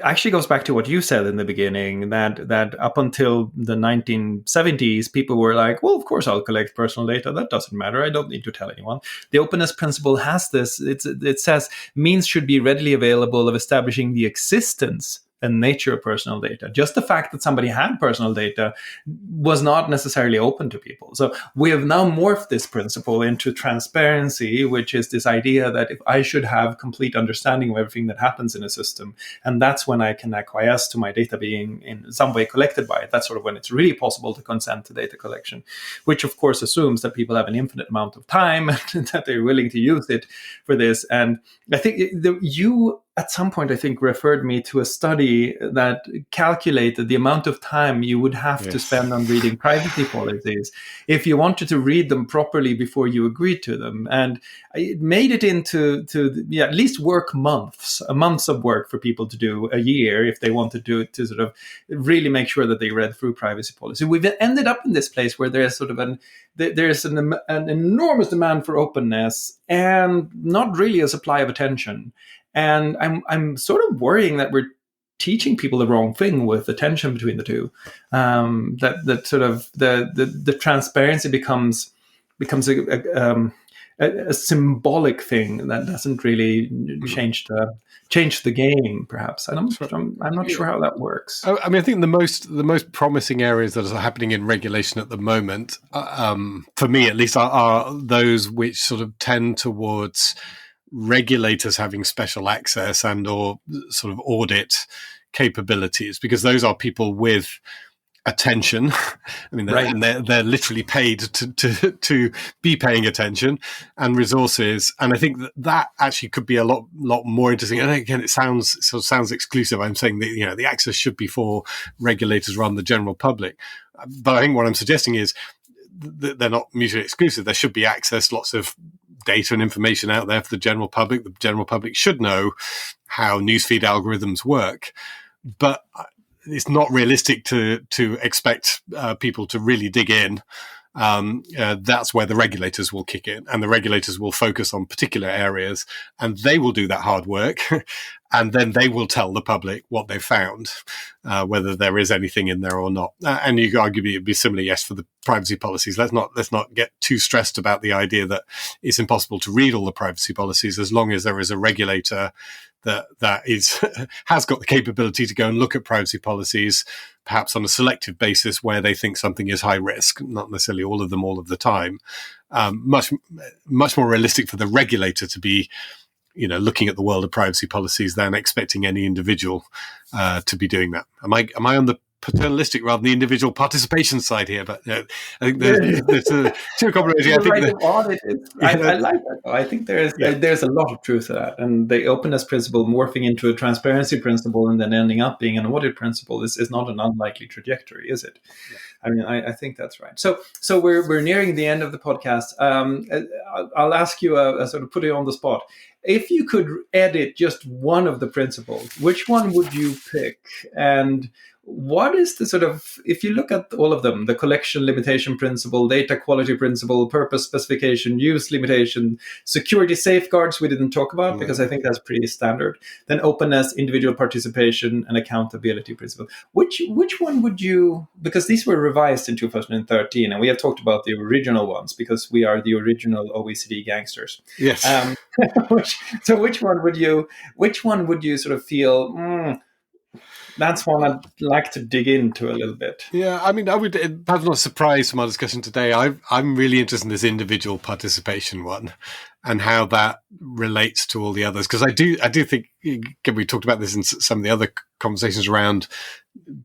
actually goes back to what you said in the beginning, that up until the 1970s, people were like, well, of course, I'll collect personal data. That doesn't matter. I don't need to tell anyone. The openness principle has this. It says means should be readily available of establishing the existence and nature of personal data. Just the fact that somebody had personal data was not necessarily open to people. So we have now morphed this principle into transparency, which is this idea that if I should have complete understanding of everything that happens in a system, and that's when I can acquiesce to my data being in some way collected by it. That's sort of when it's really possible to consent to data collection, which of course assumes that people have an infinite amount of time and that they're willing to use it for this. And I think you at some point, I think, referred me to a study that calculated the amount of time you would have to spend on reading privacy policies if you wanted to read them properly before you agreed to them. And it made it into at least months of work for people to do a year if they wanted to sort of really make sure that they read through privacy policy. We've ended up in this place where there's sort of an enormous demand for openness and not really a supply of attention. And I'm sort of worrying that we're teaching people the wrong thing with the tension between the two. That sort of the transparency becomes a symbolic thing that doesn't really change the game, perhaps. And I'm not sure how that works. I mean, I think the most promising areas that are happening in regulation at the moment, for me at least, are those which sort of tend towards regulators having special access and or sort of audit capabilities, because those are people with attention. I mean, they're literally paid to be paying attention, and resources. And I think that actually could be a lot more interesting. And again, it sounds exclusive. I'm saying that the access should be for regulators rather than the general public. But I think what I'm suggesting is that they're not mutually exclusive. There should be access, lots of data and information out there for the general public. The general public should know how newsfeed algorithms work, but it's not realistic to expect people to really dig in that's where the regulators will kick in, and the regulators will focus on particular areas, and they will do that hard work. And then they will tell the public what they found, whether there is anything in there or not. And you could argue it'd be similar, yes, for the privacy policies. Let's not get too stressed about the idea that it's impossible to read all the privacy policies, as long as there is a regulator that is has got the capability to go and look at privacy policies, perhaps on a selective basis where they think something is high risk, not necessarily all of them all of the time. Much more realistic for the regulator to be, looking at the world of privacy policies than expecting any individual to be doing that. Am I on the paternalistic rather than the individual participation side here? But I think there's two combinations. I like that. I think there's a lot of truth to that, and the openness principle morphing into a transparency principle and then ending up being an audit principle is not an unlikely trajectory, is it? Yeah. I mean, I think that's right. So we're nearing the end of the podcast. I'll ask you a sort of put it on the spot. If you could edit just one of the principles, which one would you pick? And what is the sort of, if you look at all of them, the collection limitation principle, data quality principle, purpose specification, use limitation, security safeguards we didn't talk about because I think that's pretty standard. Then openness, individual participation, and accountability principle. Which one would you, because these were revised in 2013, and we have talked about the original ones because we are the original OECD gangsters. Yes. Which one would you sort of feel, that's one I'd like to dig into a little bit. Yeah, I mean, I would have no surprise from our discussion today. I'm really interested in this individual participation one and how that relates to all the others. Because I do think, again, we talked about this in some of the other conversations around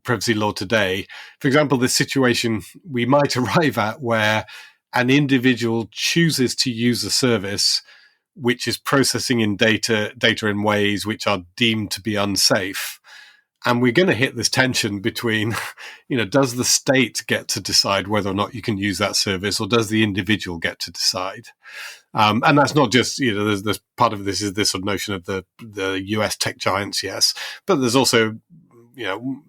privacy law today. For example, this situation we might arrive at where an individual chooses to use a service which is processing in data in ways which are deemed to be unsafe. And we're going to hit this tension between, does the state get to decide whether or not you can use that service, or does the individual get to decide? And that's not just, there's part of this is this sort of notion of the US tech giants, yes, but there's also,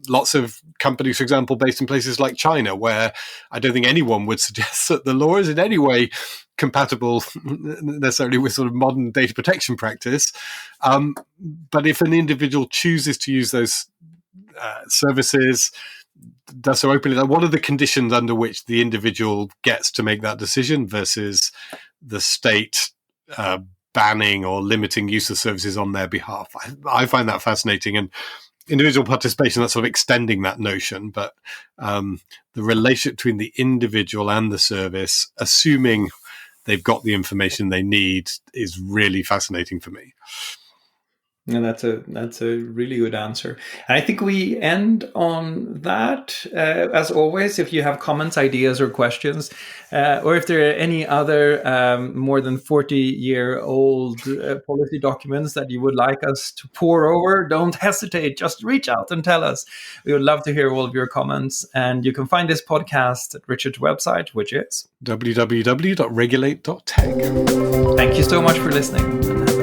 lots of companies, for example, based in places like China, where I don't think anyone would suggest that the law is in any way compatible necessarily with sort of modern data protection practice. But if an individual chooses to use those services, does so openly, what are the conditions under which the individual gets to make that decision versus the state banning or limiting use of services on their behalf? I find that fascinating, and individual participation, that's sort of extending that notion, but the relationship between the individual and the service, assuming they've got the information they need, is really fascinating for me. And that's a really good answer. And I think we end on that. As always, if you have comments, ideas, or questions, or if there are any other more than 40-year-old policy documents that you would like us to pore over, don't hesitate. Just reach out and tell us. We would love to hear all of your comments. And you can find this podcast at Richard's website, which is www.regulate.tech. Thank you so much for listening.